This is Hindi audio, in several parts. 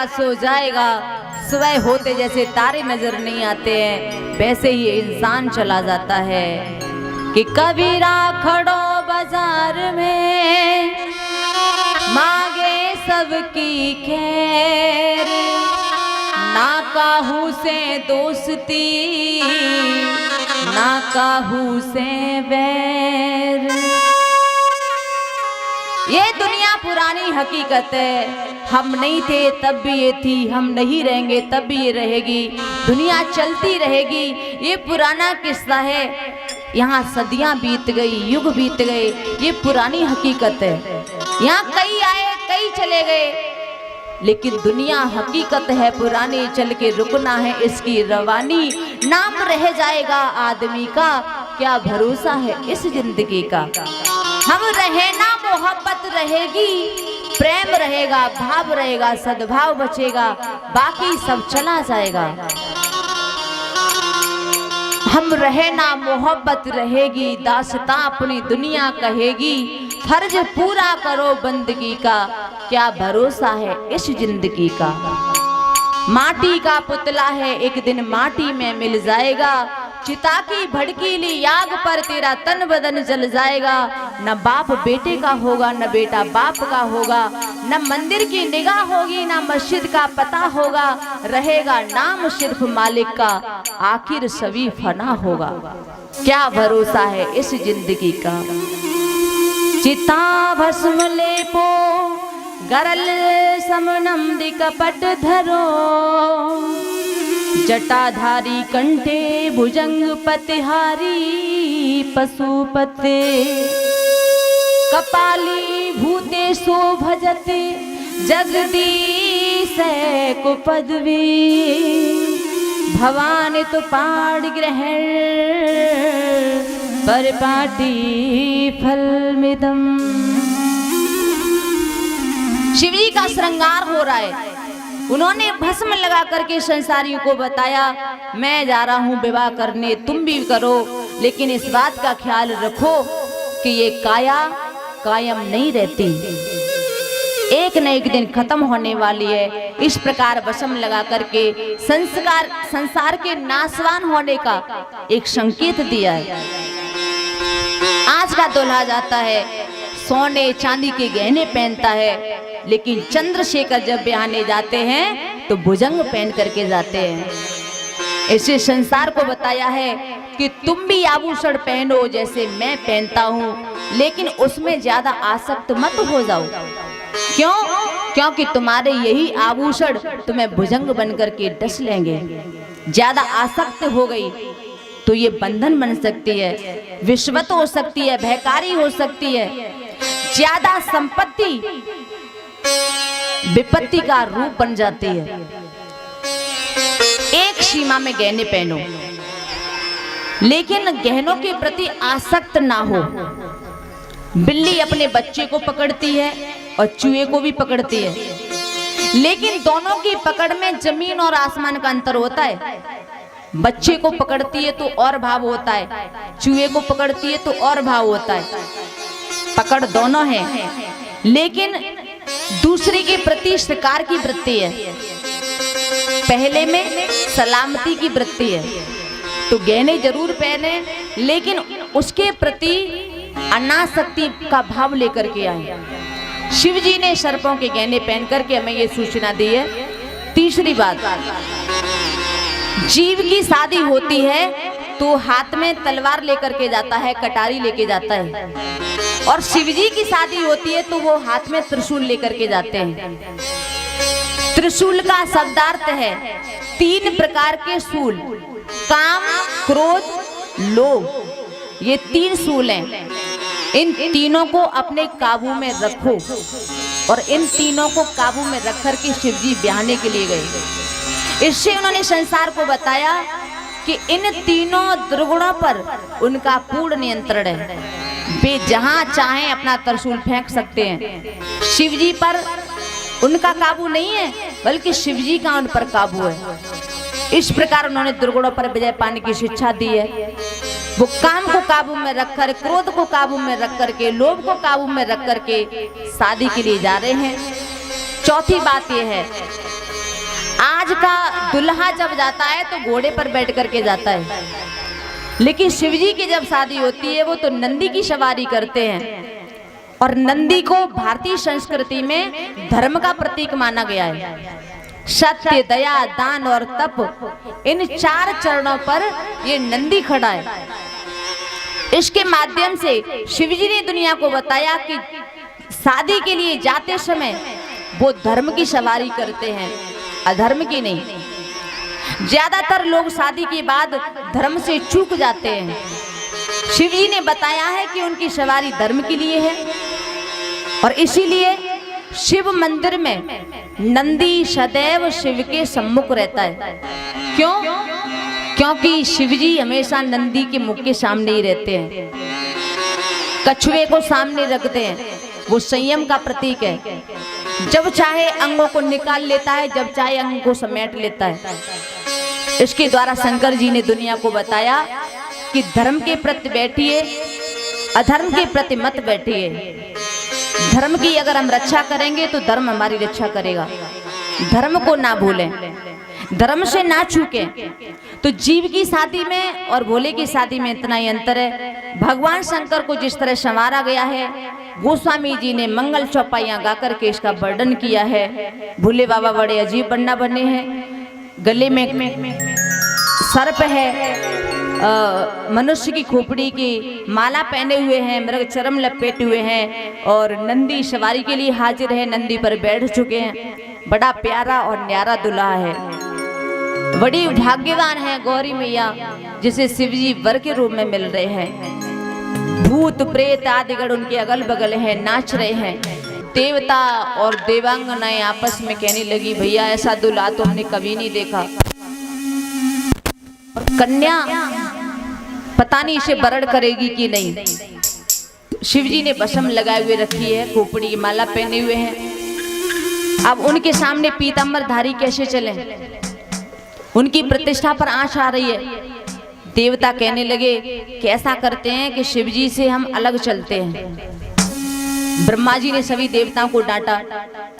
जाएगा सो जाएगा, सुबह होते जैसे तारे नजर नहीं आते हैं वैसे ही इंसान चला जाता है। कि कबीरा खड़ो बाजार में मांगे सबकी खैर, ना काहू से दोस्ती ना काहू से वैर। ये दुनिया पुरानी हकीकत है, हम नहीं थे तब भी ये थी, हम नहीं रहेंगे तब भी ये रहेगी, दुनिया चलती रहेगी। ये पुराना किस्सा है, यहाँ सदियां बीत गई, युग बीत गए, ये पुरानी हकीकत है। यहाँ कई आए कई चले गए, लेकिन दुनिया हकीकत है पुरानी, चल के रुकना है इसकी रवानी। नाम रह जाएगा आदमी का, क्या भरोसा है इस जिंदगी का। हम रहे ना मोहब्बत रहेगी, प्रेम रहेगा, भाव रहेगा, सद्भाव बचेगा, बाकी सब चला जाएगा। हम रहे ना मोहब्बत रहेगी, दास्तां अपनी दुनिया कहेगी। फर्ज पूरा करो बंदगी का, क्या भरोसा है इस जिंदगी का। माटी का पुतला है एक दिन माटी में मिल जाएगा, चिता की भड़कीली आग पर तेरा तन बदन जल जाएगा। न बाप बेटे का होगा न बेटा बाप का होगा, न मंदिर की निगाह होगी न मस्जिद का पता होगा, रहेगा नाम सिर्फ मालिक का, आखिर सभी फना होगा। क्या भरोसा है इस जिंदगी का। चिता भस्म लेपो गरल समनम दिकपट धरो, जटाधारी कंठे भुजंग पतिहारी पशुपते, कपाली भूतेषु भजते जगदीश को पदवी, भवानी तो पाड़ ग्रहण पर पाटी फलमिदम। शिवजी का श्रृंगार हो रहा है, उन्होंने भस्म लगा करके संसारियों को बताया मैं जा रहा हूँ विवाह करने, तुम भी करो, लेकिन इस बात का ख्याल रखो कि ये काया कायम नहीं रहती, एक न एक दिन खत्म होने वाली है। इस प्रकार भस्म लगा करके संसार के नाशवान होने का एक संकेत दिया है। आज का दूल्हा जाता है सोने चांदी के गहने पहनता है, लेकिन चंद्रशेखर जब ब्याहने जाते हैं तो भुजंग पहन करके जाते हैं। ऐसे संसार को बताया है कि तुम भी आभूषण पहनो जैसे मैं पहनता हूँ, लेकिन उसमें ज्यादा आसक्त मत हो जाओ। क्यों? क्योंकि तुम्हारे यही आभूषण तुम्हें भुजंग बन करके डस लेंगे। ज्यादा आसक्त हो गई तो ये बंधन बन सकती है, विश्वत हो सकती है, भयकारी हो सकती है। ज्यादा संपत्ति विपत्ति का रूप बन जाती है। एक सीमा में गहने पहनो, लेकिन गहनों के प्रति आसक्त ना हो। बिल्ली अपने बच्चे को पकड़ती है और चूहे को भी पकड़ती है, लेकिन दोनों की पकड़ में जमीन और आसमान का अंतर होता है। बच्चे को पकड़ती है तो और भाव होता है, चूहे को पकड़ती है तो और भाव होता है। पकड़ दोनों है, लेकिन दूसरे के प्रति शिकार की वृत्ति है, पहले में सलामती की वृत्ति है। तो गहने जरूर पहने, लेकिन उसके प्रति अनासक्ति का भाव लेकर के आए। शिव जी ने सर्पों के गहने पहन करके हमें ये सूचना दी है। तीसरी बात, जीव की शादी होती है तो हाथ में तलवार लेकर के जाता है, कटारी लेके जाता है, और शिवजी की शादी होती है तो वो हाथ में त्रिशूल लेकर के जाते हैं। त्रिशूल का शब्दार्थ है 3 प्रकार के शूल, काम, क्रोध, लोभ। ये 3 शूल हैं। इन तीनों को अपने काबू में रखो, और इन तीनों को काबू में रख कर के शिवजी ब्याहने के लिए गए। इससे उन्होंने संसार को बताया कि इन तीनों दुर्गुणों पर उनका पूर्ण नियंत्रण है। वे जहां चाहें अपना त्रिशूल फेंक सकते हैं। शिवजी पर उनका काबू नहीं है, बल्कि शिवजी का उन पर काबू है। इस प्रकार उन्होंने दुर्गुणों पर विजय पाने की शिक्षा दी है। वो काम को काबू में रखकर, क्रोध को काबू में रख करके, लोभ को काबू में रख करके शादी के लिए जा रहे हैं। चौथी बात यह है आज का दुल्हा जब जाता है तो घोड़े पर बैठ करके जाता है, लेकिन शिवजी की जब शादी होती है वो तो नंदी की सवारी करते हैं। और नंदी को भारतीय संस्कृति में धर्म का प्रतीक माना गया है। सत्य, दया, दान और तप, इन 4 चरणों पर ये नंदी खड़ा है। इसके माध्यम से शिवजी ने दुनिया को बताया कि शादी के लिए जाते समय वो धर्म की सवारी करते हैं, अधर्म की नहीं। ज्यादातर लोग शादी के बाद धर्म से चूक जाते हैं। शिवजी ने बताया है कि उनकी सवारी धर्म के लिए है, और इसीलिए शिव मंदिर में नंदी सदैव शिव के सम्मुख रहता है। क्यों? क्योंकि शिवजी हमेशा नंदी के मुख के सामने ही रहते हैं, कछुए को सामने रखते हैं। वो संयम का प्रतीक है, जब चाहे अंगों को निकाल लेता है, जब चाहे अंगों को समेट लेता है। इसके द्वारा शंकर जी ने दुनिया को बताया कि धर्म के प्रति बैठिए, अधर्म के प्रति मत बैठिए। धर्म की अगर हम रक्षा करेंगे तो धर्म हमारी रक्षा करेगा। धर्म को ना भूलें, धर्म से ना चूकें। तो जीव की शादी में और भोले की शादी में इतना ही अंतर है। भगवान शंकर को जिस तरह संवारा गया है, गोस्वामी जी ने मंगल चौपाइयाँ गाकर के इसका वर्णन किया है। भोले बाबा बड़े अजीब बन्ना बने हैं, गले में सर्प है, मनुष्य की खोपड़ी की माला पहने हुए हैं, मृग चरम लपेटे हुए हैं, और नंदी सवारी के लिए हाजिर है, नंदी पर बैठ चुके हैं। बड़ा प्यारा और न्यारा दुल्हा है। बड़ी भाग्यवान है गौरी मैया, जिसे शिवजी वर के रूप में मिल रहे हैं। भूत प्रेत आदि गण उनके अगल बगल हैं, नाच रहे हैं। देवता और देवांगनाएं आपस में कहने लगी, भैया ऐसा दुल्हा तो हमने कभी नहीं देखा। और कन्या पता नहीं इसे वरण करेगी कि नहीं। शिवजी ने भस्म लगाए हुए रखी है, खोपड़ी की माला पहने हुए हैं। अब उनके सामने पीतांबरधारी कैसे चले? उनकी प्रतिष्ठा पर आंच आ रही है। देवता कहने लगे कैसा करते हैं कि शिवजी से हम अलग चलते हैं। ब्रह्मा जी ने सभी देवताओं को डांटा,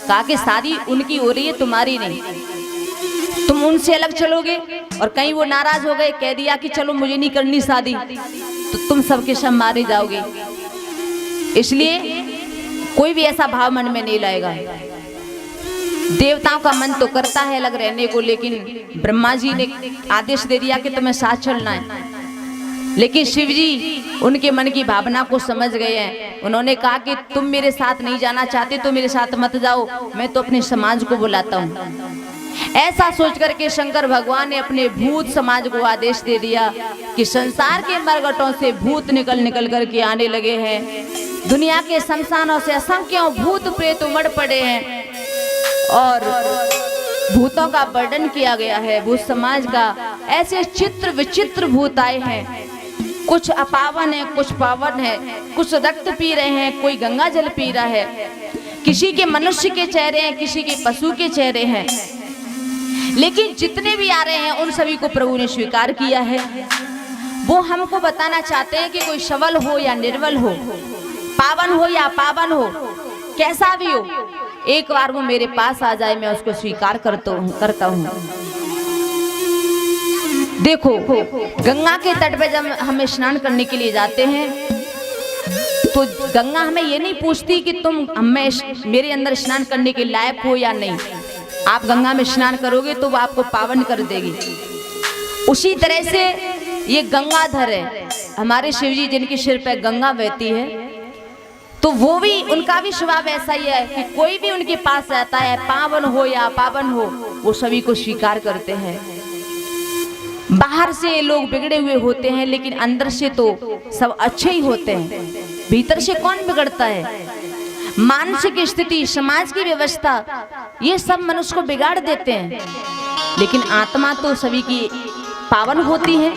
कहा कि शादी उनकी हो रही है, तुम्हारी नहीं। तुम उनसे अलग चलोगे, और कहीं वो नाराज हो गए, कह दिया कि चलो मुझे नहीं करनी शादी, तो तुम सबके सब मारे जाओगे। इसलिए कोई भी ऐसा भाव मन में नहीं लाएगा। देवताओं का मन तो करता है अलग रहने को, लेकिन ब्रह्मा जी ने आदेश दे दिया कि तुम्हें साथ चलना है। लेकिन शिव जी उनके मन की भावना को समझ गए हैं। उन्होंने कहा कि तुम मेरे साथ नहीं जाना चाहते तो मेरे साथ मत जाओ, मैं तो अपने समाज को बुलाता हूँ। ऐसा सोच करके शंकर भगवान ने अपने भूत समाज को आदेश दे दिया कि संसार के मरघटों से भूत निकल निकल करके आने लगे हैं। दुनिया के शमशानों से असंख्यों भूत प्रेत उमड़ पड़े हैं और भूतों का वर्णन किया गया है। भूत समाज का ऐसे चित्र विचित्र भूत आए हैं। कुछ अपावन है, कुछ पावन है, कुछ रक्त पी रहे हैं, कोई गंगा जल पी रहा है। किसी के मनुष्य के चेहरे हैं, किसी के पशु के चेहरे हैं। लेकिन जितने भी आ रहे हैं उन सभी को प्रभु ने स्वीकार किया है। वो हमको बताना चाहते हैं कि कोई सबल हो या निर्बल हो, पावन हो या अपावन हो, कैसा भी हो, एक बार वो मेरे पास आ जाए, मैं उसको स्वीकार करता हूँ। देखो, गंगा के तट पे जब हम स्नान करने के लिए जाते हैं तो गंगा हमें ये नहीं पूछती कि तुम मेरे अंदर स्नान करने के लायक हो या नहीं। आप गंगा में स्नान करोगे तो वो आपको पावन कर देगी। उसी तरह से ये गंगाधर है, हमारे शिवजी जिनके सिर पे गंगा बहती है, तो वो भी, उनका भी स्वभाव ऐसा ही है कि कोई भी उनके पास रहता है, पावन हो या अपावन हो, वो सभी को स्वीकार करते हैं। बाहर से लोग बिगड़े हुए होते हैं लेकिन अंदर से तो सब अच्छे ही होते हैं। भीतर से कौन बिगड़ता है? मानसिक स्थिति, समाज की व्यवस्था, ये सब मनुष्य को बिगाड़ देते हैं, लेकिन आत्मा तो सभी की पावन होती है।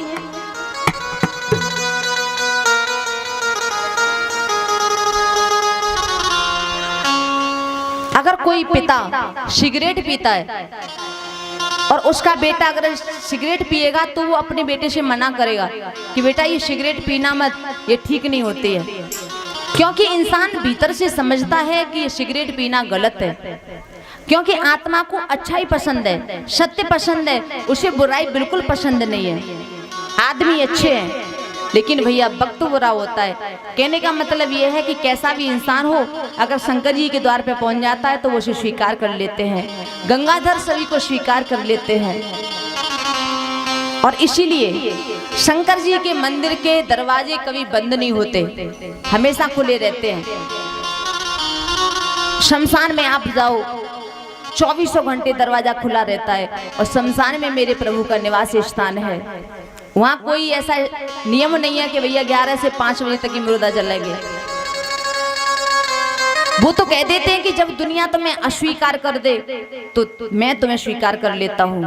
अगर कोई पिता सिगरेट पीता है और उसका बेटा अगर सिगरेट पिएगा तो वो अपने बेटे से मना करेगा कि बेटा ये सिगरेट पीना मत, ये ठीक नहीं होती है। क्योंकि इंसान भीतर से समझता है कि ये सिगरेट पीना गलत है। क्योंकि आत्मा को अच्छा ही पसंद है, सत्य पसंद है, उसे बुराई बिल्कुल पसंद नहीं है। आदमी अच्छे हैं लेकिन भैया वक्त बुरा होता है। कहने का मतलब यह है कि कैसा भी इंसान हो, अगर शंकर जी के द्वार पे पहुंच जाता है तो वो उसे स्वीकार कर लेते हैं। गंगाधर सभी को स्वीकार कर लेते हैं और इसीलिए शंकर जी के मंदिर के दरवाजे कभी बंद नहीं होते, हमेशा खुले रहते हैं। शमशान में आप जाओ, 24 घंटे दरवाजा खुला रहता है और शमशान में मेरे प्रभु का निवास स्थान है। वहाँ कोई ऐसा नियम नहीं है कि भैया 11 से 5 बजे तक ही मुर्दा जलेंगे। वो तो कह देते हैं कि जब दुनिया तुम्हें अस्वीकार कर दे तो मैं तुम्हें स्वीकार कर लेता हूँ।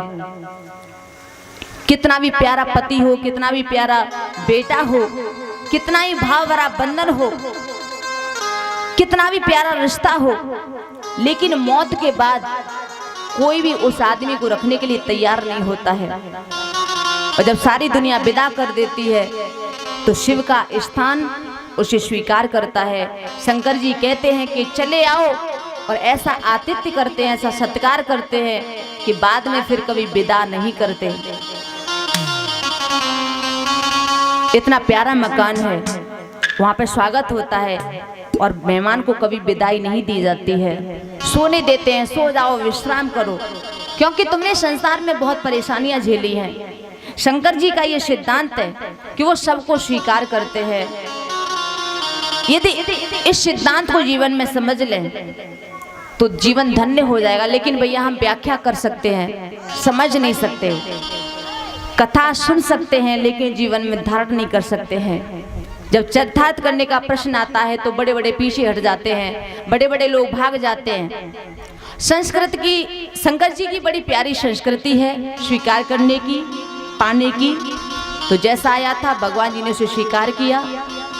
कितना भी प्यारा पति हो, कितना भी प्यारा बेटा हो, कितना ही भाव भरा बंधन हो, कितना भी प्यारा रिश्ता हो, लेकिन मौत के बाद कोई भी उस आदमी को रखने के लिए तैयार नहीं होता है। और जब सारी दुनिया विदा कर देती है तो शिव का स्थान उसे स्वीकार करता है। शंकर जी कहते हैं कि चले आओ, और ऐसा आतिथ्य करते हैं, ऐसा सत्कार करते हैं कि बाद में फिर कभी विदा नहीं करते। इतना प्यारा मकान है, वहाँ पे स्वागत होता है और मेहमान को कभी विदाई नहीं दी जाती है। सोने देते हैं, सो जाओ, विश्राम करो, क्योंकि तुमने संसार में बहुत परेशानियां झेली हैं। शंकर जी का ये सिद्धांत है कि वो सबको स्वीकार करते हैं। यदि इस सिद्धांत को जीवन में समझ लें तो जीवन धन्य हो जाएगा। लेकिन भैया हम व्याख्या कर सकते हैं, समझ नहीं सकते। कथा सुन सकते हैं लेकिन जीवन में धारण नहीं कर सकते हैं। जब चरितार्थ करने का प्रश्न आता है तो बड़े बड़े पीछे हट जाते हैं, बड़े बड़े लोग भाग जाते हैं। संस्कृत की, शंकर जी की बड़ी प्यारी संस्कृति है स्वीकार करने की, पाने की। तो जैसा आया था भगवान जी ने उसे स्वीकार किया,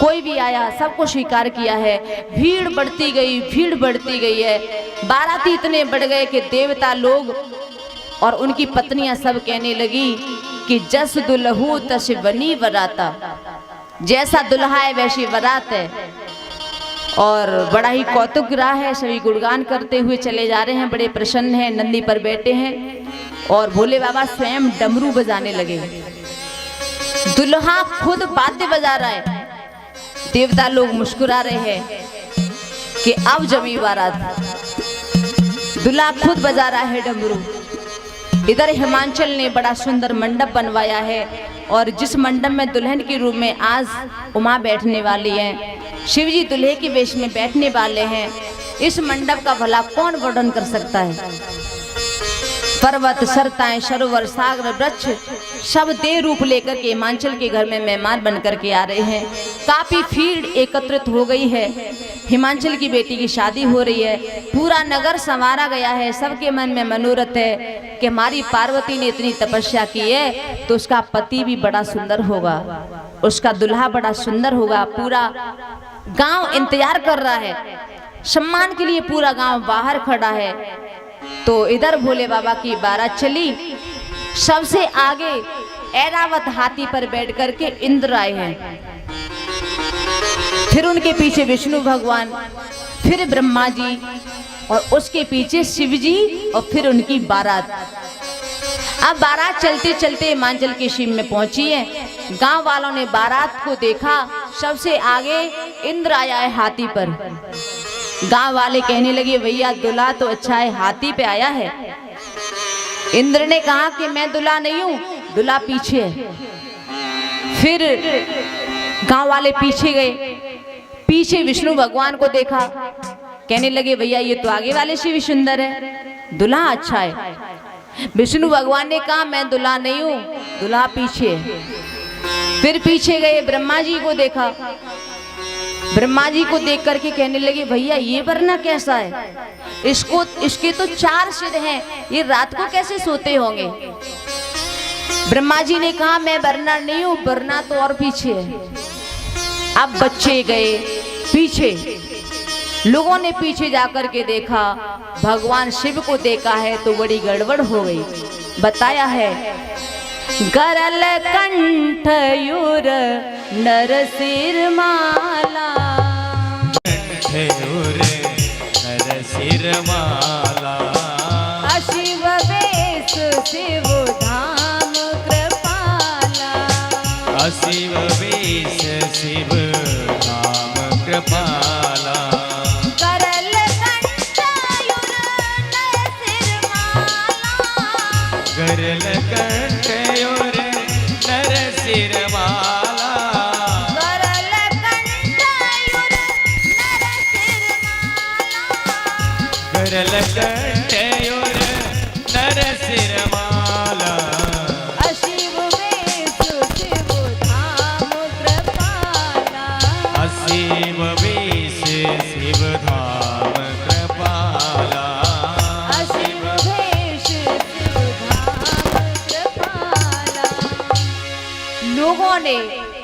कोई भी आया सबको स्वीकार किया है। भीड़ बढ़ती गई, भीड़ बढ़ती गई है। बाराती इतने बढ़ गए कि देवता लोग और उनकी पत्नियां सब कहने लगी कि जस दुल्हू तस बनी वराता, जैसा दुल्हा है वैसी वरात है। और बड़ा ही कौतुक रहा है, सभी गुणगान करते हुए चले जा रहे हैं, बड़े प्रसन्न हैं, नंदी पर बैठे हैं और भोले बाबा स्वयं डमरू बजाने लगे। दुल्हा खुद वाद्य बजा रहा है, देवता लोग मुस्कुरा रहे हैं कि अब जमी बारात। दुल्हा खुद बजा रहा है डमरू। इधर हिमाचल ने बड़ा सुंदर मंडप बनवाया है और जिस मंडप में दुल्हन के रूप में आज उमा बैठने वाली है, शिवजी दूल्हे के वेश में बैठने वाले हैं, इस मंडप का भला कौन वर्णन कर सकता है। पर्वत, सरताएं, सरोवर, सागर, वृक्ष सब देह रूप लेकर के हिमाचल के घर में मेहमान बनकर के आ रहे हैं। काफी भीड़ एकत्रित हो गई है। हिमाचल की बेटी की शादी हो रही है, पूरा नगर संवारा गया है। सबके मन में मनोरथ है कि हमारी पार्वती ने इतनी तपस्या की है तो उसका पति भी बड़ा सुंदर होगा, उसका दुल्हा बड़ा सुंदर होगा। पूरा गांव इंतजार कर रहा है, सम्मान के लिए पूरा गांव बाहर खड़ा है। तो इधर भोले बाबा की बारात चली। सबसे आगे ऐरावत हाथी पर बैठ करके इंद्र आए हैं, फिर उनके पीछे विष्णु भगवान, फिर ब्रह्मा जी और उसके पीछे शिव जी और फिर उनकी बारात। अब बारात चलते चलते हिमाचल की सीम में पहुंची है। गांव वालों ने बारात को देखा, सबसे आगे इंद्र आया है हाथी पर। गांव वाले कहने लगे भैया दूल्हा तो अच्छा है, हाथी पे आया है। इंद्र ने कहा कि मैं दूल्हा नहीं हूं, दूल्हा पीछे है। फिर गांव वाले पीछे गए, पीछे विष्णु भगवान को देखा, कहने लगे भैया ये तो आगे वाले से भी सुंदर है, दूल्हा अच्छा है। विष्णु भगवान ने कहा मैं दूल्हा नहीं हूं, दूल्हा पीछे है। फिर पीछे गए, ब्रह्मा जी को देखा, ब्रह्मा जी को देख करके कहने लगे भैया ये वरना कैसा है, इसके तो 4 सिर हैं, ये रात को कैसे सोते होंगे। ब्रह्मा जी ने कहा मैं वरना नहीं हूं, वरना तो और पीछे है। अब बच्चे गए पीछे, लोगों ने पीछे जाकर के देखा, भगवान शिव को देखा है तो बड़ी गड़बड़ हो गई। बताया है गरल कंठयूर नरसिर माला, कंठयूर नरसिर माला। शिव धाम कृपाला। अशिव वेश शिव धाम कृपाला। करल कंठायुर नरसिर माला। करल कंठायुर नरसिर माला। करल कंठायुर नरसिर माला। करल कंठायुर नरसिर माला। अशिव वेश शिव धाम कृपाला। अशिव वेश शिव धाम कृपाला। अशिव वेश शिव धाम कृपाला। लोगों ने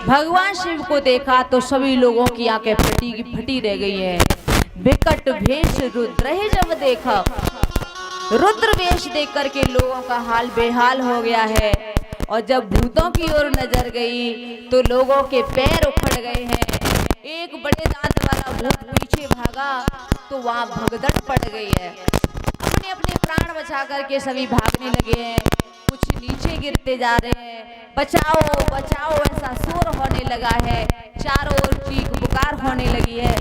भगवान शिव को देखा तो सभी लोगों की आंखें फटी की फटी रह गई हैं। विकट भेष रुद्र ही जब देखा, रुद्र वेश देख करके लोगों का हाल बेहाल हो गया है। और जब भूतों की ओर नजर गई तो लोगों के पैर उखड़ गए हैं। एक बड़े दांत वाला भूत पीछे भागा तो वहां भगदड़ पड़ गई है। अपने अपने प्राण बचा करके सभी भागने लगे हैं। कुछ नीचे गिरते जा रहे हैं। बचाओ बचाओ ऐसा शोर होने लगा है। चारों ओर चीख पुकार होने लगी है।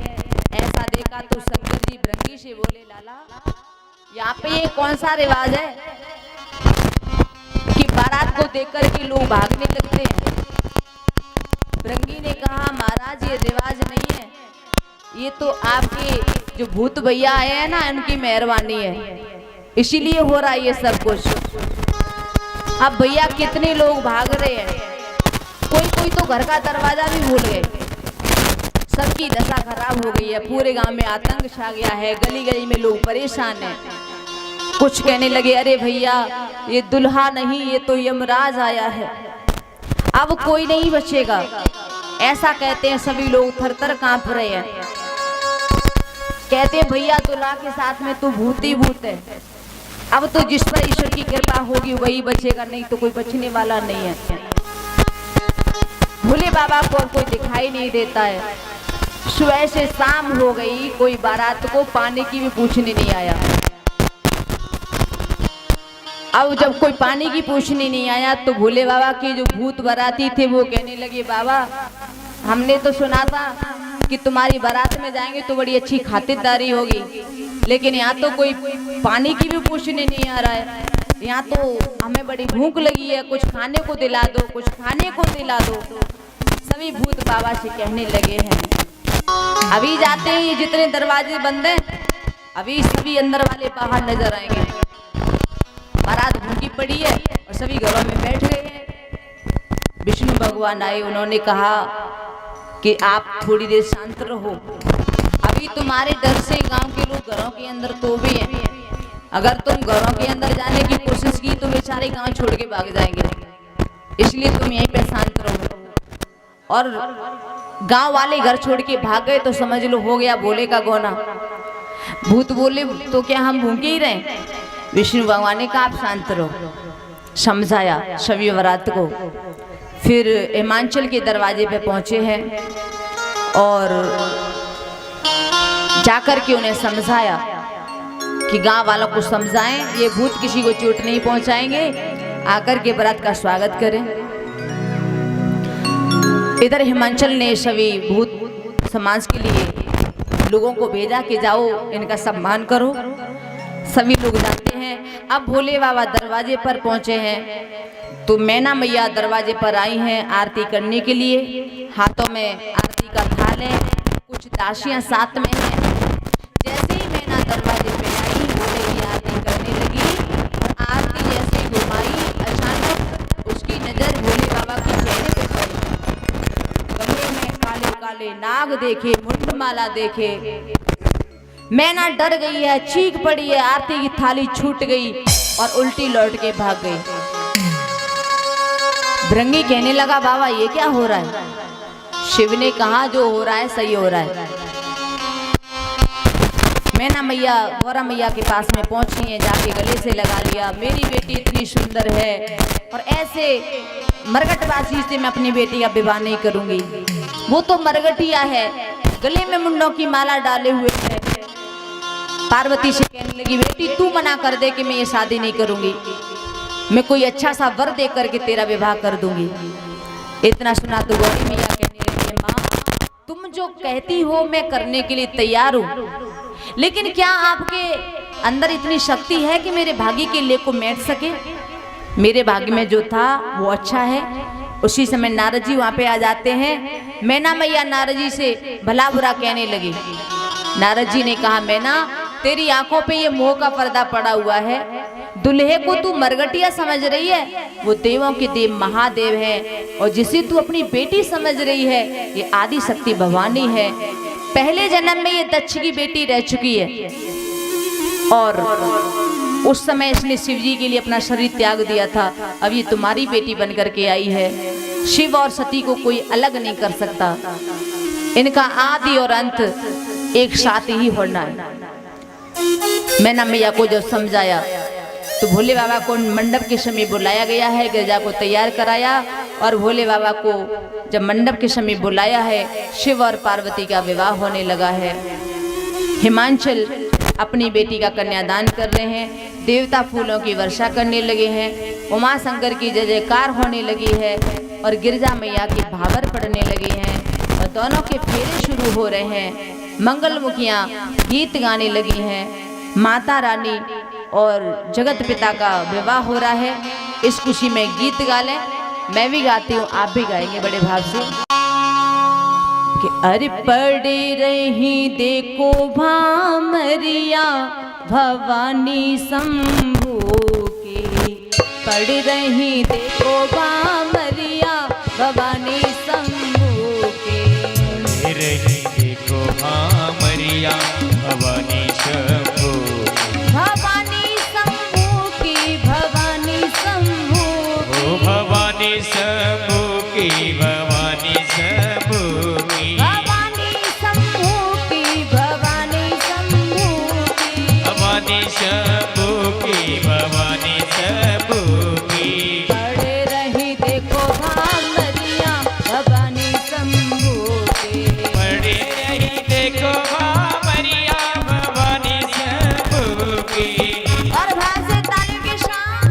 ऐसा देखा तो शंकर जी भृंगी से बोले, लाला यहाँ पे ये कौन सा रिवाज है कि बारात को देख कर के लोग भागने लगते हैं। भृंगी ने कहा, महाराज ये रिवाज नहीं है, ये तो आपके जो भूत भैया आए हैं ना, उनकी मेहरबानी है, इसीलिए हो रहा है ये सब कुछ। अब भैया कितने लोग भाग रहे हैं, कोई कोई तो घर का दरवाजा भी भूल गए। सबकी दशा खराब हो गई है। पूरे गांव में आतंक छा गया है। गली गली में लोग परेशान हैं। कुछ कहने लगे, अरे भैया ये दुल्हा नहीं, ये तो यमराज आया है, अब कोई नहीं बचेगा। ऐसा कहते हैं सभी लोग थर थर कांप रहे हैं। कहते हैं भैया दुल्हा के साथ में तो भूत ही भूत है, अब तो जिस पर ईश्वर की कृपा होगी वही बचेगा, नहीं तो कोई बचने वाला नहीं है। भोले बाबा को और कोई दिखाई नहीं देता है। सुबह से शाम हो गई, कोई बारात को पानी की भी पूछने नहीं आया। अब जब कोई पानी की पूछने नहीं आया तो भोले बाबा के जो भूत बाराती थे वो कहने लगे, बाबा हमने तो सुना था कि तुम्हारी बारात में जाएंगे तो बड़ी अच्छी खातिरदारी होगी, लेकिन यहाँ तो कोई पानी की भी पूछने नहीं आ रहा है। यहाँ तो हमें बड़ी भूख लगी है, कुछ खाने को दिला दो, कुछ खाने को दिला दो। सभी भूत बाबा से कहने लगे हैं, अभी जाते ही जितने दरवाजे बंद हैं अभी सभी अंदर वाले बाहर नजर आएंगे। बारात भूखी पड़ी है और सभी घरों में बैठ गए हैं। विष्णु भगवान आए, उन्होंने कहा कि आप थोड़ी देर शांत रहो, अभी तुम्हारे डर से गांव के लोग घरों के अंदर तो भी हैं। अगर तुम घरों के अंदर जाने की कोशिश की तो बेचारे गांव छोड़ के भाग जाएंगे, इसलिए तुम यहीं पे शांत रहो। और गांव वाले घर छोड़ के भाग गए तो समझ लो हो गया भोले का गोना। भूत बोले, तो क्या हम भूखे ही रहे? विष्णु भगवान ने कहा आप शांत रहो, समझाया शवि वरात को। फिर हिमांचल के दरवाजे पे पहुंचे हैं और जाकर के उन्हें समझाया कि गांव वालों को समझाएं, ये भूत किसी को चोट नहीं पहुंचाएंगे, आकर के बारात का स्वागत करें। इधर हिमांचल ने सभी भूत समाज के लिए लोगों को भेजा कि जाओ इनका सम्मान करो। सभी लोग जाते हैं। अब भोले बाबा दरवाजे पर पहुंचे हैं तो मैना मैया दरवाजे पर आई हैं आरती करने के लिए। हाथों में आरती का थाल है, कुछ दासियां साथ में हैं। जैसे ही मैना दरवाजे पे आई, भोले की आरती करने लगी और आरती जैसे ही घुमाई, अचानक उसकी नजर भोले बाबा के चेहरे पे पड़ी। गले में काले काले नाग देखे, मुंडमाला देखे। मैना डर गई है, चीख पड़ी है, आरती की थाली छूट गई और उल्टी लौट के भाग गई। भृंगी कहने लगा, बाबा ये क्या हो रहा है? शिव ने कहा जो हो रहा है सही हो रहा है। मैना मैया गौरा मैया के पास में पहुंची है, जाके गले से लगा लिया, मेरी बेटी इतनी सुंदर है और ऐसे मरगटवासी से मैं अपनी बेटी का विवाह नहीं करूंगी। वो तो मरगटिया है, गले में मुंडों की माला डाले हुए है। पार्वती से कहने लगी, बेटी तू मना कर दे कि मैं ये शादी नहीं करूंगी। मैं कोई अच्छा सा वर दे करके तेरा विवाह कर दूंगी। इतना सुना तो गौरी मैया कहने लगी, माँ तुम जो कहती हो मैं करने के लिए तैयार हूँ, लेकिन क्या आपके अंदर इतनी शक्ति है कि मेरे भाग्य के लिए को मेट सके? मेरे भाग्य में जो था वो अच्छा है। उसी समय नारद जी वहाँ पे आ जाते हैं। मैना मैया नारद जी से भला बुरा कहने लगी। नारद जी ने कहा, मैना तेरी आंखों पे ये मोह का पर्दा पड़ा हुआ है। दुल्हे को तू मरगटिया समझ रही है, वो देवों के देव महादेव है, और जिसे तू अपनी बेटी समझ रही है ये आदि शक्ति भवानी है। पहले जन्म में ये दक्ष की बेटी रह चुकी है, और उस समय इसने शिव जी के लिए अपना शरीर त्याग दिया था। अब ये तुम्हारी बेटी बन करके आई है। शिव और सती को कोई अलग नहीं कर सकता, इनका आदि और अंत एक साथ ही होना है। मैना मैया को जब समझाया तो भोले बाबा को मंडप के समय बुलाया गया है। गिरजा को तैयार कराया, और भोले बाबा को जब मंडप के समय बुलाया है, शिव और पार्वती का विवाह होने लगा है। हिमांचल अपनी बेटी का कन्यादान कर रहे हैं, देवता फूलों की वर्षा करने लगे हैं, उमा शंकर की जय जयकार होने लगी है, और गिरजा मैया के भावर पड़ने लगे हैं, और दोनों के फेरे शुरू हो रहे हैं। मंगलमुखियाँ गीत गाने लगी हैं। माता रानी और जगत पिता का विवाह हो रहा है। इस खुशी में गीत गा लें, मैं भी गाती हूँ, आप भी गाएंगे बड़े भाव से कि अरे पड़े रही देखो भामरिया भवानी शंभू की, पड़ रही देखो भामरिया भवानी शंभू की, पड़ रही देखो भामरिया भवानी शंभू, भवानी शंभू की, भवानी शंभू ओ भवानी शंभू की, भवानी शंभू की, भवानी शंभू की, भवानी शंभू की, भवानी शंभू की, भवानी शंभू की, पड़े रही देखो भामरिया भवानी शंभू की, पड़े रही देखो भामरिया भवानी शंभू की। और भाव से तालियों के साथ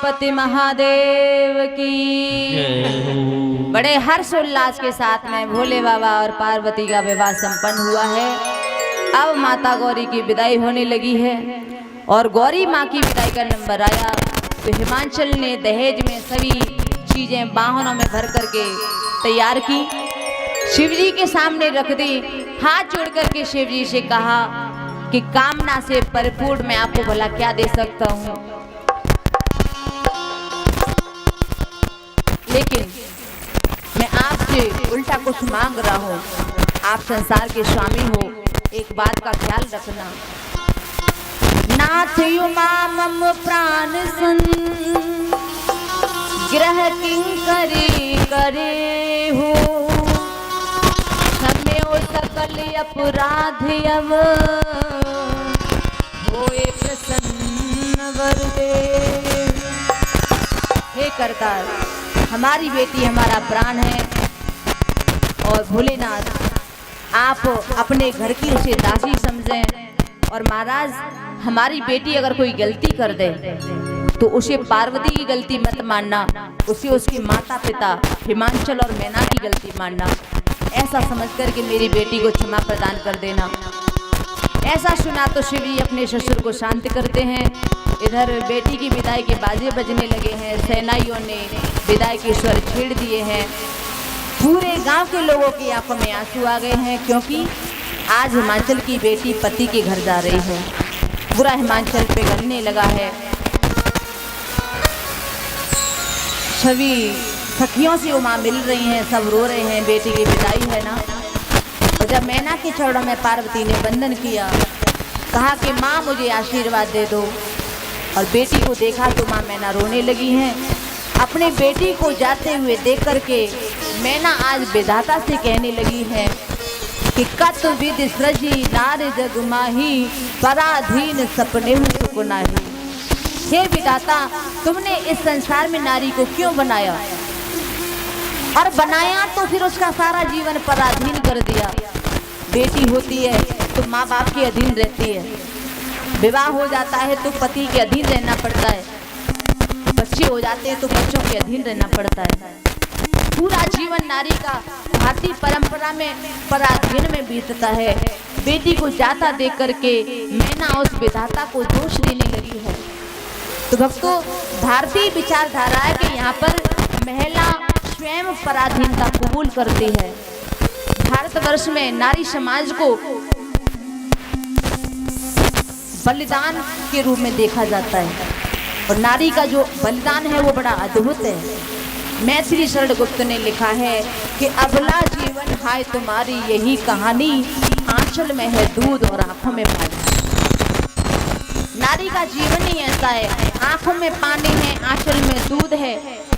उमापति महादेव की। बड़े हर्ष उल्लास के साथ में भोले बाबा और पार्वती का विवाह संपन्न हुआ है। अब माता गौरी की विदाई होने लगी है और गौरी माँ की विदाई का नंबर आया तो हिमांचल ने दहेज में सभी चीजें वाहनों में भर करके तैयार की, शिवजी के सामने रख दी। हाथ जोड़ करके शिवजी से कहा कि कामना से परिपूर्ण मैं आपको भला क्या दे सकता हूँ, लेकिन मैं आपसे उल्टा कुछ मांग रहा हूँ। आप संसार के स्वामी हो, एक बात का ख्याल रखना। नाथ युमा मम प्राण सन ग्रह किंकरी करे हो, क्षम्यो सकल अपराध अब होए प्रसन्न वरदे। हे करतार, हमारी बेटी हमारा प्राण है और भोलेनाथ आप अपने घर की उसे दासी समझें। और महाराज हमारी बेटी अगर कोई गलती कर दे तो उसे पार्वती की गलती मत मानना, उसे उसके माता पिता हिमांचल और मैना की गलती मानना। ऐसा समझ कर के मेरी बेटी को क्षमा प्रदान कर देना। ऐसा सुना तो शिवजी अपने ससुर को शांत करते हैं। इधर बेटी की विदाई के बाजे बजने लगे हैं, सेनाइयों ने विदाई के स्वर छेड़ दिए हैं। पूरे गांव के लोगों की आंखों में आंसू आ गए हैं, क्योंकि आज हिमांचल की बेटी पति के घर जा रही है। बुरा हिमांचल पे गलने लगा है। सभी सखियों से उमा मिल रही हैं, सब रो रहे हैं, बेटी की विदाई है ना। और जब मैना के चरणों में पार्वती ने वंदन किया, कहा कि माँ मुझे आशीर्वाद दे दो, और बेटी को देखा तो माँ मैना रोने लगी हैं। अपने बेटी को जाते हुए देख करके मैना आज विधाता से कहने लगी है कि कत विधि सृजी नार जग माही, पराधीन सपने सुकुनाही। हे विधाता, तुमने इस संसार में नारी को क्यों बनाया, और बनाया तो फिर उसका सारा जीवन पराधीन कर दिया। बेटी होती है तो माँ बाप के अधीन रहती है, विवाह हो जाता है तो पति के अधीन रहना पड़ता है, बच्चे हो जाते हैं तो बच्चों के अधीन रहना पड़ता है। पूरा जीवन नारी का भारतीय परंपरा में पराधीन में बीतता है। बेटी को जाता देख करके मैना उस विधाता को दोष देने लगी है। तो भक्तों, भारतीय विचारधारा है कि यहाँ पर महिला स्वयं पराधीनता कबूल करती है। भारतवर्ष में नारी समाज को बलिदान के रूप में देखा जाता है, और नारी का जो बलिदान है वो बड़ा अद्भुत है। मैथिली शरण गुप्त ने लिखा है कि अबला जीवन हाय तुम्हारी यही कहानी, आंचल में है दूध और आंखों में पानी। नारी का जीवन ही ऐसा है, आंखों में पानी है, आंचल में दूध है।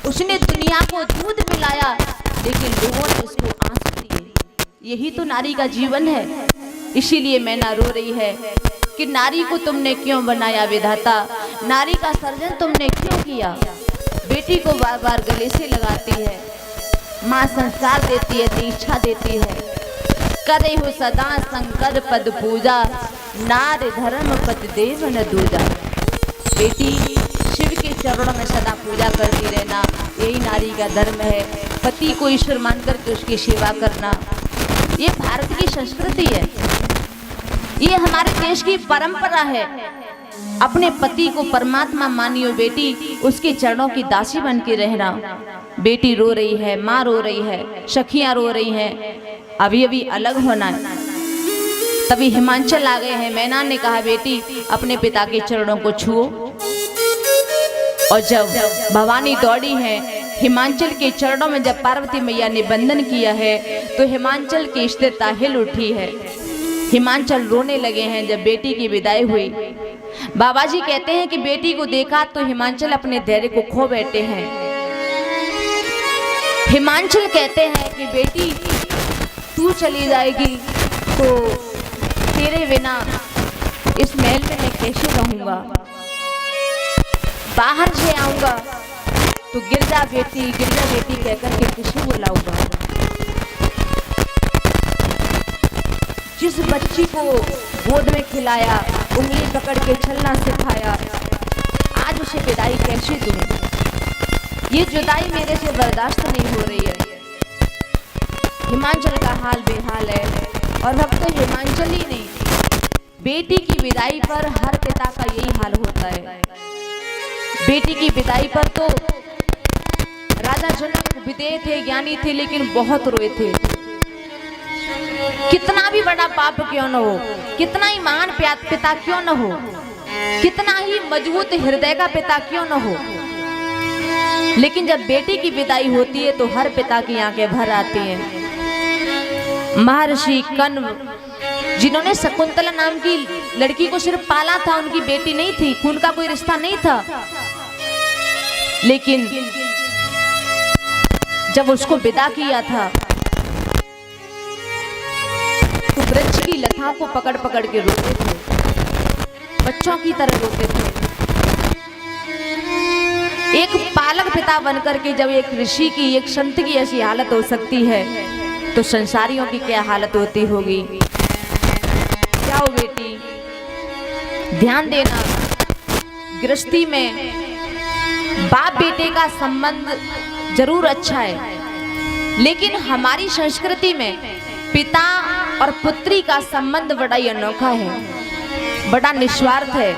उसने दुनिया को दूध पिलाया, लेकिन लोगों ने उसको आंसू दिए। यही तो नारी का जीवन है। इसीलिए मैना रो रही है कि नारी को तुमने क्यों बनाया विधाता, नारी का सर्जन तुमने क्यों किया। बेटी को बार बार गले से लगाती है, माँ संस्कार देती है, दीक्षा देती है। करे हो सदा शंकर पद पूजा, नार धर्म पति देव न दूजा। बेटी शिव के चरणों में सदा पूजा करती रहना, यही नारी का धर्म है। पति को ईश्वर मानकर के उसकी सेवा करना, ये भारत की संस्कृति है, ये हमारे देश की परंपरा है। अपने पति को परमात्मा मानियो बेटी, उसके चरणों की दासी बन के रहना। बेटी रो रही है, माँ रो रही है, सखियां रो रही हैं, अभी अभी अलग होना है। तभी हिमांचल आ गए हैं। मैना ने कहा बेटी अपने पिता के चरणों को छुओ। और जब भवानी दौड़ी है हिमांचल के चरणों में, जब पार्वती मैया ने वंदन किया है तो हिमांचल की स्थिरता हिल उठी है। हिमांचल रोने लगे हैं जब बेटी की विदाई हुई। बाबा जी कहते हैं कि बेटी को देखा तो हिमांचल अपने धैर्य को खो बैठे हैं। हिमांचल कहते हैं कि बेटी तू चली जाएगी तो तेरे बिना इस महल में मैं कैसे रहूंगा, बाहर से आऊंगा तो गिरजा बेटी कहकर के किसे बुलाऊंगा। जिस बच्ची को गोद में खिलाया, उंगली पकड़ के चलना सिखाया, आज उसे विदाई कैसे दूं। ये जुदाई मेरे से बर्दाश्त नहीं हो रही है। हिमांचल का हाल बेहाल है, और अब तो हिमांचल ही नहीं, बेटी की विदाई पर हर पिता का यही हाल होता है। बेटी की विदाई पर तो राजा जनक विदेह थे, ज्ञानी थे, लेकिन बहुत रोए थे। कितना भी बड़ा पाप क्यों न हो, कितना ही महान पिता क्यों न हो, कितना ही मजबूत हृदय का पिता क्यों न हो, लेकिन जब बेटी की विदाई होती है तो हर पिता की आंखें भर आती हैं। महर्षि कण्व, जिन्होंने शकुंतला नाम की लड़की को सिर्फ पाला था, उनकी बेटी नहीं थी, खून का कोई रिश्ता नहीं था, लेकिन जब उसको विदा किया था तो वृक्ष की लताओं को पकड़ पकड़ के रोते थे, बच्चों की तरह रोते थे। एक पालक पिता बनकर के जब एक ऋषि की, एक संत की ऐसी हालत हो सकती है, तो संसारियों की क्या हालत होती होगी। जाओ बेटी, ध्यान देना, गृहस्थी में बाप बेटे का संबंध जरूर अच्छा है, लेकिन हमारी संस्कृति में पिता और पुत्री का संबंध बड़ा ही अनोखा है, बड़ा निस्वार्थ है।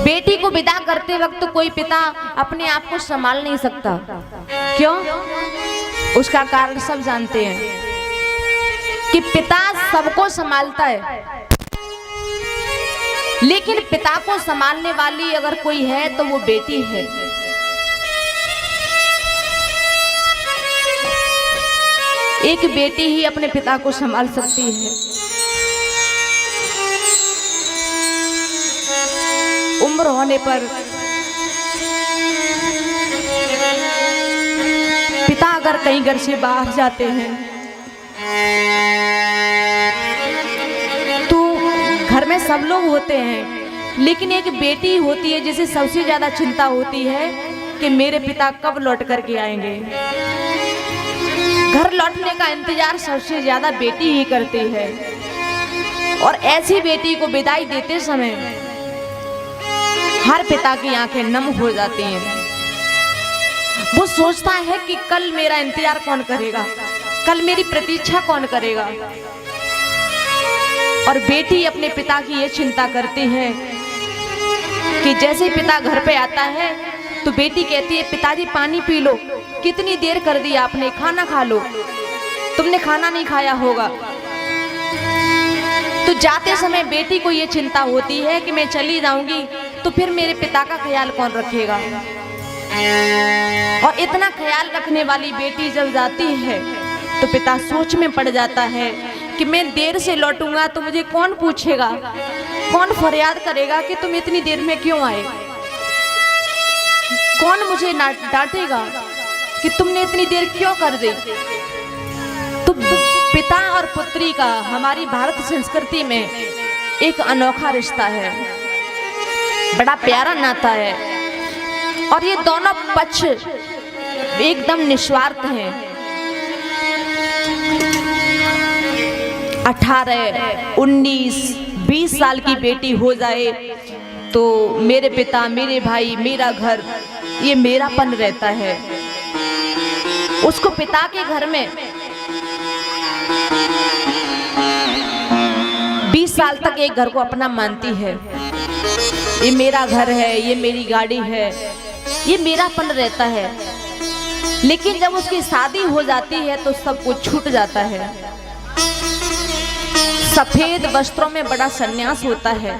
बेटी को विदा करते वक्त कोई पिता अपने आप को संभाल नहीं सकता। क्यों? उसका कारण सब जानते हैं कि पिता सबको संभालता है, लेकिन पिता को संभालने वाली अगर कोई है तो वो बेटी है। एक बेटी ही अपने पिता को संभाल सकती है। उम्र होने पर पिता अगर कहीं घर से बाहर जाते हैं तो घर में सब लोग होते हैं, लेकिन एक बेटी होती है जिसे सबसे ज्यादा चिंता होती है कि मेरे पिता कब लौट करके आएंगे। घर लौटने का इंतजार सबसे ज्यादा बेटी ही करती है, और ऐसी बेटी को विदाई देते समय हर पिता की आंखें नम हो जाती हैं। वो सोचता है कि कल मेरा इंतजार कौन करेगा, कल मेरी प्रतीक्षा कौन करेगा। और बेटी अपने पिता की ये चिंता करती है कि जैसे पिता घर पे आता है तो बेटी कहती है, पिताजी पानी पी लो, कितनी देर कर दी आपने, खाना खा लो, तुमने खाना नहीं खाया होगा। तो जाते समय बेटी को ये चिंता होती है कि मैं चली जाऊंगी तो फिर मेरे पिता का ख्याल कौन रखेगा। और इतना ख्याल रखने वाली बेटी जब जाती है तो पिता सोच में पड़ जाता है कि मैं देर से लौटूंगा तो मुझे कौन पूछेगा, कौन फरियाद करेगा कि तुम इतनी देर में क्यों आए, कौन मुझे डांटेगा कि तुमने इतनी देर क्यों कर दी। तो पिता और पुत्री का हमारी भारत संस्कृति में एक अनोखा रिश्ता है, बड़ा प्यारा नाता है, और ये दोनों पक्ष एकदम निस्वार्थ हैं। 18, 19, 20 साल की बेटी हो जाए तो मेरे पिता, मेरे भाई, मेरा घर, ये मेरापन रहता है। उसको पिता के घर में 20 साल तक एक घर को अपना मानती है। ये मेरा घर है, ये मेरी गाड़ी है, ये मेरापन रहता है। लेकिन जब उसकी शादी हो जाती है तो सब कुछ छूट जाता है। सफेद वस्त्रों में बड़ा संन्यास होता है।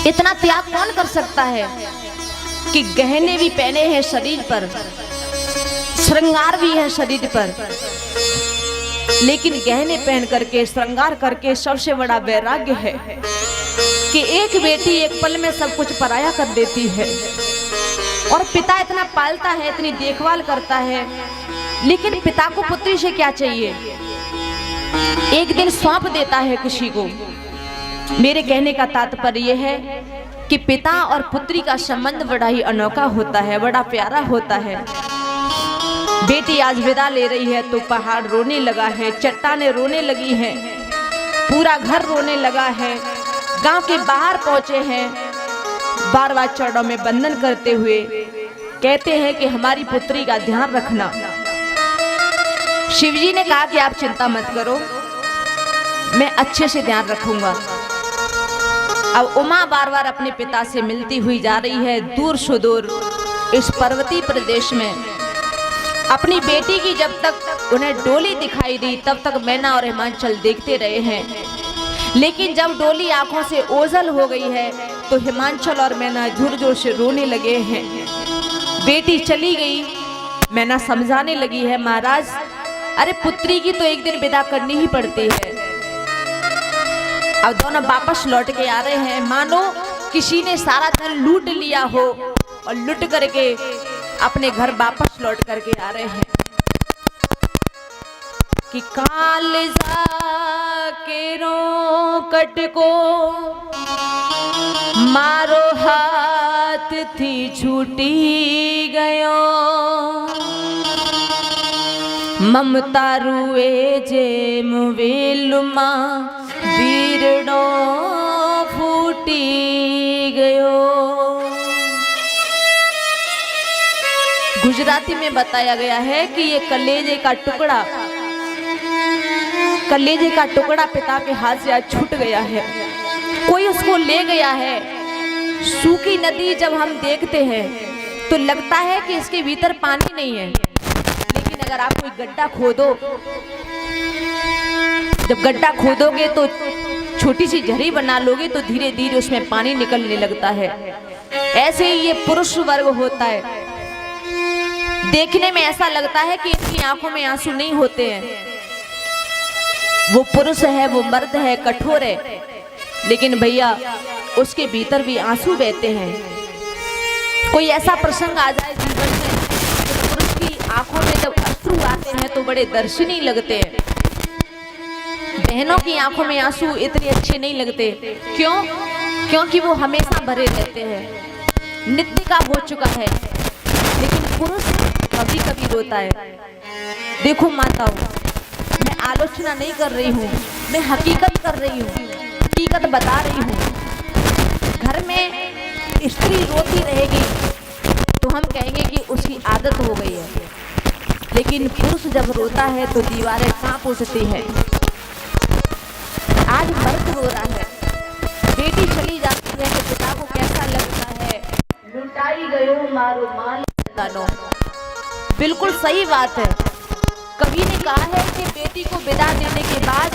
इतना त्याग कौन कर सकता है कि गहने भी पहने हैं शरीर पर, श्रृंगार भी है शरीर पर, लेकिन गहने पहन करके, श्रृंगार करके सबसे बड़ा वैराग्य है कि एक बेटी एक पल में सब कुछ पराया कर देती है। और पिता इतना पालता है, इतनी देखभाल करता है, लेकिन पिता को पुत्री से क्या चाहिए, एक दिन सौंप देता है किसी को। मेरे कहने का तात्पर्य यह है कि पिता और पुत्री का संबंध बड़ा ही अनोखा होता है, बड़ा प्यारा होता है। बेटी आज विदा ले रही है तो पहाड़ रोने लगा है, चट्टानें रोने लगी हैं, पूरा घर रोने लगा है, गांव के बाहर पहुंचे हैं, बार बार चरणों में बंदन करते हुए कहते हैं कि हमारी पुत्री का ध्यान रखना। शिवजी ने कहा कि आप चिंता मत करो, मैं अच्छे से ध्यान रखूंगा। अब उमा बार बार अपने पिता से मिलती हुई जा रही है दूर सुदूर इस पर्वतीय प्रदेश में। अपनी बेटी की जब तक उन्हें डोली दिखाई दी तब तक मैना और हिमांचल देखते रहे हैं, लेकिन जब डोली आंखों से ओझल हो गई है तो हिमांचल और मैना जोर जोर से रोने लगे हैं। बेटी चली गई, मैना समझाने लगी है, महाराज अरे पुत्री की तो एक दिन विदा करनी ही पड़ती है। अब दोनों वापस लौट के आ रहे हैं, मानो किसी ने सारा धन लूट लिया हो और लूट करके अपने घर वापस लौट करके आ रहे हैं कि कालजा के रोकट को मारो हाथ थी छूटी गयो, ममता रुए जे मुवेलुमा वीरडो फूटी गयो। गुजराती में बताया गया है कि ये कलेजे का टुकड़ा पिता के हाथ से आज छूट गया है, कोई उसको ले गया है। सूखी नदी जब हम देखते हैं तो लगता है कि इसके भीतर पानी नहीं है, लेकिन अगर आप कोई गड्ढा खोदो, जब गड्ढा खोदोगे तो छोटी सी झरी बना लोगे तो धीरे धीरे उसमें पानी निकलने लगता है। ऐसे ही ये पुरुष वर्ग होता है, देखने में ऐसा लगता है कि इनकी आंखों में आंसू नहीं होते हैं। वो पुरुष है, वो मर्द है, कठोर है, लेकिन भैया उसके भीतर भी आंसू बहते हैं। कोई ऐसा प्रसंग आ जाए जीवन में तो पुरुष की आंखों में जब अश्रु आते हैं तो बड़े दर्शनीय लगते हैं। बहनों की आंखों में आंसू इतने अच्छे नहीं लगते, क्यों? क्योंकि वो हमेशा भरे रहते हैं, नित्य का हो चुका है। लेकिन पुरुष कभी कभी रोता है। देखो माताओं, मैं आलोचना नहीं कर रही हूँ, मैं हकीकत कर रही हूँ, हकीकत बता रही हूँ। घर में स्त्री रोती रहेगी तो हम कहेंगे कि उसकी आदत हो गई है, लेकिन पुरुष जब रोता है तो दीवारें कांप उठती हैं। आज मर्द रो रहा है, बेटी चली जाती है तो पिता को कैसा लगता है? लुटाई गयो मारो माल दानो। बिल्कुल सही बात है। कवि ने कहा है कि बेटी को विदा देने के बाद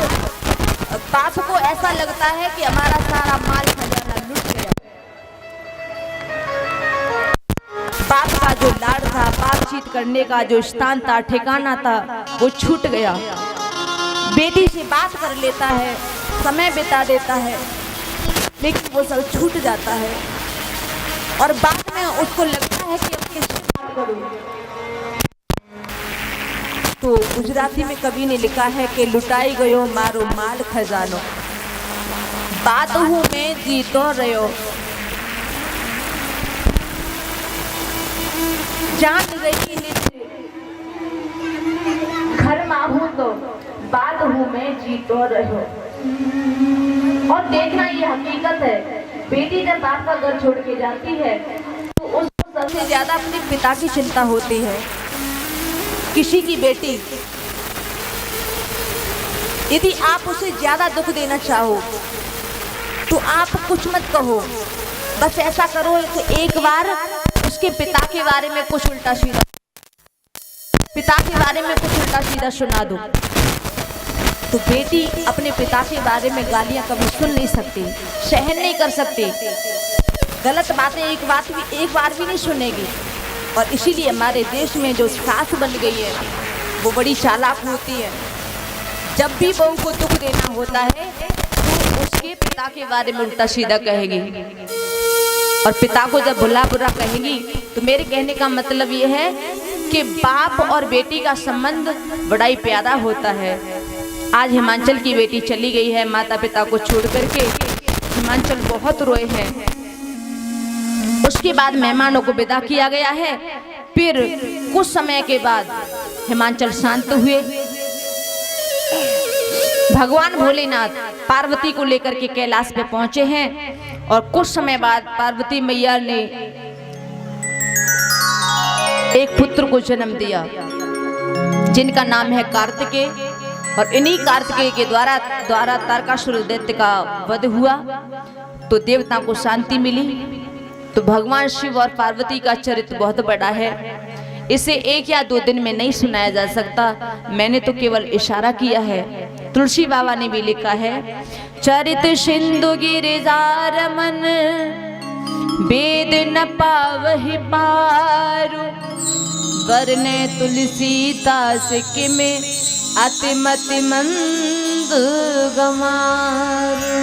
बाप को ऐसा लगता है कि हमारा सारा माल खजाना लुट गया। बाप का जो लाड था, बातचीत करने का जो स्थान था, ठिकाना था, वो छूट गया। बेटी से बात कर लेता है, समय बिता देता है, लेकिन वो सब छूट जाता है और बाद में उसको लगता है कि अब कैसे बात करूं। तो गुजराती में कवि ने लिखा है कि लुटाई गयो मारो माल खजानो, बात हूँ मैं जीतो रहो, जान गई घर माहू तो बात हूँ मैं जीतो रहो। और देखना ये हकीकत है, बेटी जब बाप का घर छोड़ के जाती है तो उसको सबसे ज्यादा अपने पिता की चिंता होती है। किसी की बेटी यदि आप उसे ज्यादा दुख देना चाहो तो आप कुछ मत कहो, बस ऐसा करो कि एक बार उसके पिता के बारे में कुछ उल्टा सीधा सुना दो। तो बेटी अपने पिता के बारे में गालियां कभी सुन नहीं सकती, सहन नहीं कर सकती, गलत बातें एक बार भी नहीं सुनेगी। और इसीलिए हमारे देश में जो सास बन गई है वो बड़ी चालाक होती है। जब भी बहू को दुख देना होता है तो उसके पिता के बारे में उल्टा सीधा कहेगी, और पिता को जब भला बुरा कहेगी तो मेरे कहने का मतलब ये है कि बाप और बेटी का संबंध बड़ा ही प्यारा होता है। आज हिमांचल की बेटी चली गई है माता पिता को छोड़ करके, हिमांचल बहुत रोए हैं। उसके बाद मेहमानों को विदा किया गया है। फिर कुछ समय के बाद हिमांचल शांत हुए। भगवान भोलेनाथ पार्वती को लेकर के कैलाश पे पहुंचे हैं और कुछ समय बाद पार्वती मैया ने एक पुत्र को जन्म दिया जिनका नाम है कार्तिकेय। और इन्हीं कार्तिकेय के द्वारा तारकासुर दैत्य का वध हुआ तो देवता को शांति मिली। तो भगवान शिव और पार्वती का चरित्र बहुत बड़ा है, इसे 1 या 2 दिन में नहीं सुनाया जा सकता, मैंने तो केवल इशारा किया है। तुलसी बाबा ने भी लिखा है, चरित सिंधु गिरिजारमन वेद न पावहि पारु, वरने तुलसी दास किमे अतिमति मंद गमारु।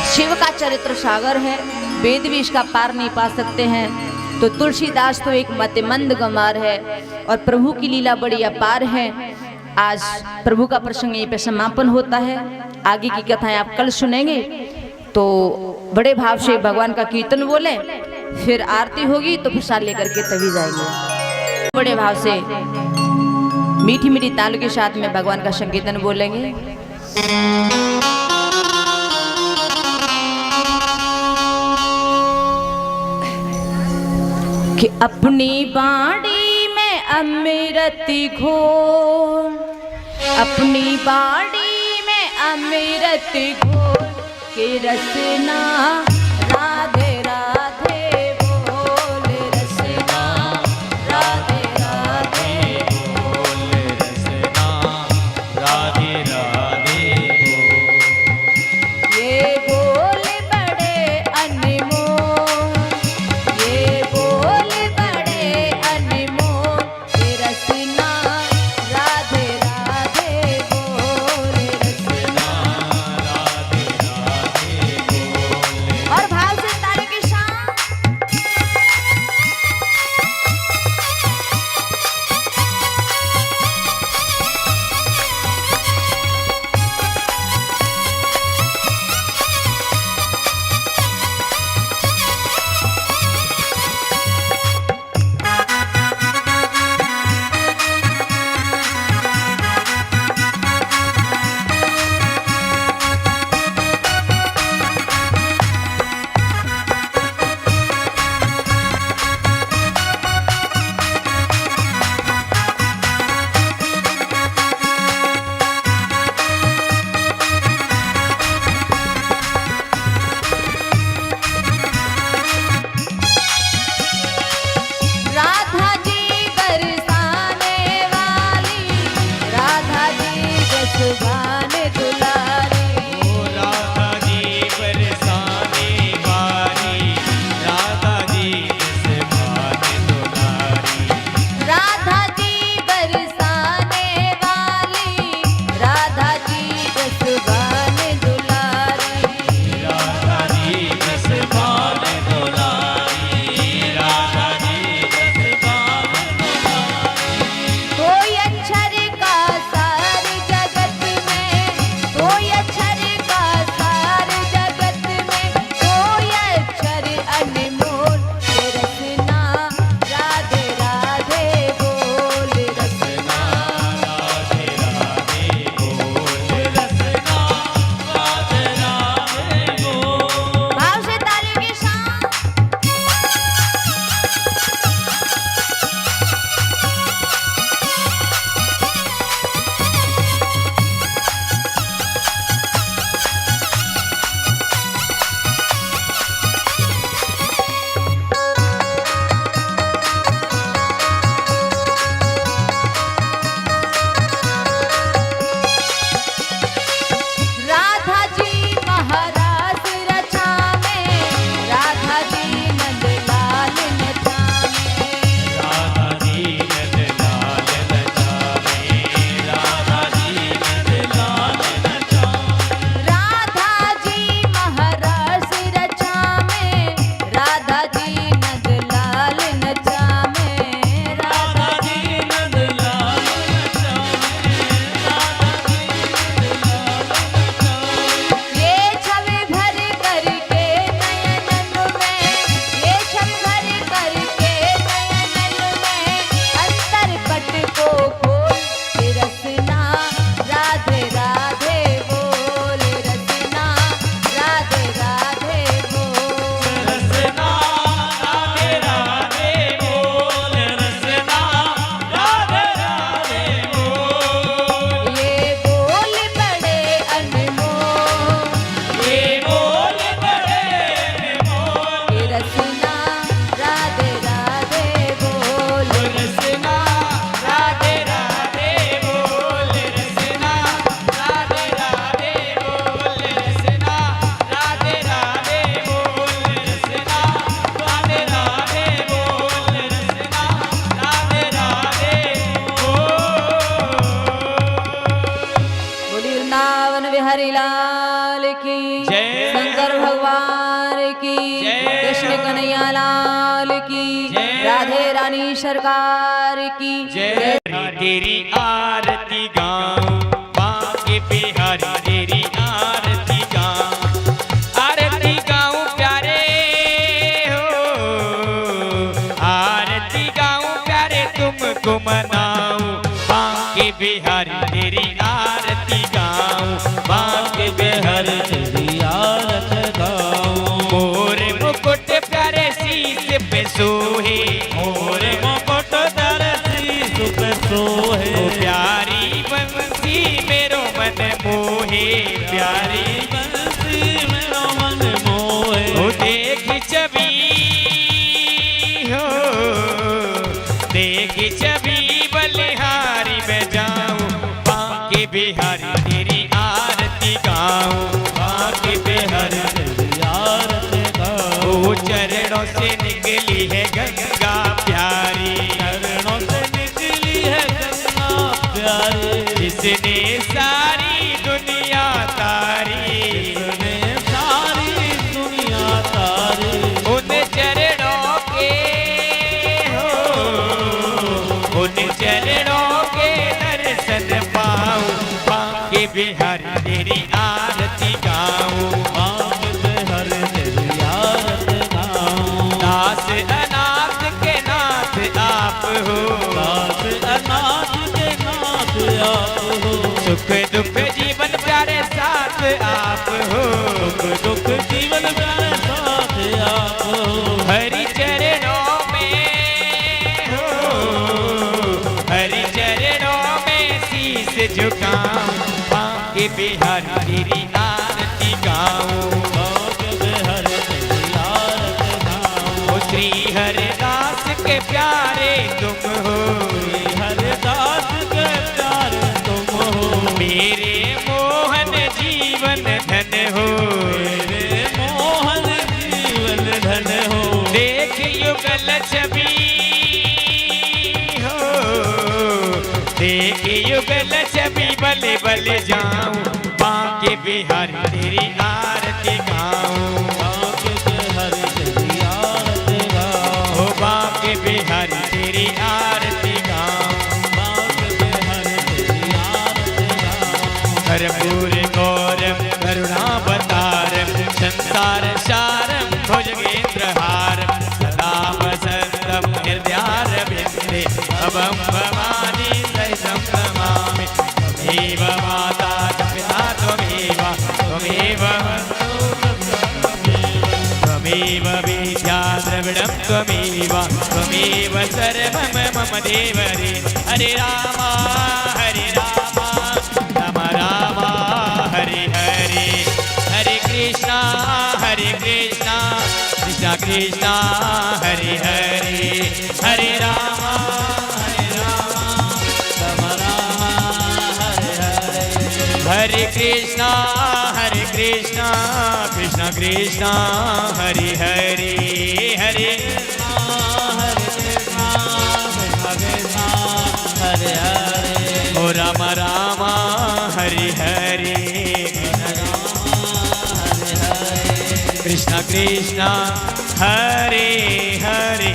शिव का चरित्र सागर है, वेद भी इसका पार नहीं पा सकते हैं। तो तुलसीदास तो एक मतिमंद गंवार है और प्रभु की लीला बड़ी अपार है। आज प्रभु का प्रसंग यहीं पे समापन होता है, आगे की कथाएं आप कल सुनेंगे। तो बड़े भाव से भगवान का कीर्तन बोले, फिर आरती होगी तो प्रसाद लेकर के तभी जाएंगे। बड़े भाव से मीठी मीठी ताल के साथ में भगवान का संकीर्तन बोलेंगे। कि अपनी बाड़ी में अमृति घोल, अपनी बाड़ी में अमृति घोल के रसना राधे राधे बोल, रसना राधे राधे बोल, रसना राधे राधे बोल। ये बोल बड़े अनमोल, ये बोल बड़े अनमोल के रसना राधे राधे बोल, रसना राधे राधे बोल। और भाव से तारे के साथ राधा जी बरसाने वाली, राधा जी जसवाने दुलारी, राधा जी बरसाने वाली, राधा जी जसवाने दुलारी। राधा जी बरसाने वाली, राधा जी जसवाने दुलारी। राधा जी जसवाने दुलारी, राधा जी जसवाने दुलारी। कोई अक्षर का सारे जगत में, बिहारी लाल की जय। शंकर भगवान की जय। कृष्ण कन्हैया लाल की जय। राधे रानी सरकार की जय तेरी आरती गाऊं बांके बिहारी तेरी आरती गाऊं प्यारे हो आरती गाऊं प्यारे तुमको मनाऊं बांके बिहारी तेरी आरती गाऊं बांके बिहारी तेरी आरती गाऊं मोर मुकुट प्यारे शीश पे सोहे मोर मुकुट प्यारे शीश पे सोहे ओ प्यारी बंसी मेरो मन मोहे प्यारी बंसी मेरो मन मोहे ओ देख छवि हो देख छवि बलिहारी में जाऊं बांके बिहारी तेरी आरती गाऊं बांके बिहारी तेरी आरती गाऊं ओ चरणों से निकली है गंगा प्यारी चरणों से निकली है गंगा प्यारी जिसने सारी दुनिया तारी जिसने सारी दुनिया तारी उन चरणों के हो उन चरणों के दर्शन पाऊं बांके बिहारी तेरी आरती गाऊं बांके बिहारी तेरी आरती गाऊं दास अनाथ के नाथ आप हो दास अनाथ के नाथ आप हो सुख दुख जीवन प्यारे साथ आप हो सुख दुख जीवन प्यारे साथ आप हो हरि चरणों में हो हरि चरणों में शीश झुकाऊं बांके बिहारी तेरी आरती गाऊं बांके बिहारी तेरी आरती गाऊं ओ श्री हरिदास के प्यारे तुम हो श्री हरिदास के प्यारे तुम हो मेरे मोहन जीवन धन हो मेरे मोहन जीवन धन हो देख युगल छवि हो देख युगल छवि बल बल जाऊं बांके बिहारी तेरी आरती गाऊं बांके बिहारी तेरी आरती गाऊं ओ बांके बिहारी तेरी आरती गाऊं बांके बिहारी तेरी आरती गाऊं कर्पूर गौरम करुणावतारम संसार सारम भुजगेन्द्रहारम सदा वसंतम हृदयारविंदे भवं भवानी सहितं नमामि त्वमेव माता च पिता त्वमेव त्वमेव त्वमेव विद्या द्रविणं त्वमेव त्वमेव सर्वं मम देवरे हरे राम राम राम हरे हरे हरे कृष्णा कृष्णा कृष्णा हरे हरे हरे राम राम हरे हरे हरे कृष्णा कृष्णा कृष्णा हरे हरे हरे हरे हरे ओ राम राम हरे हरे कृष्णा कृष्णा हरे हरे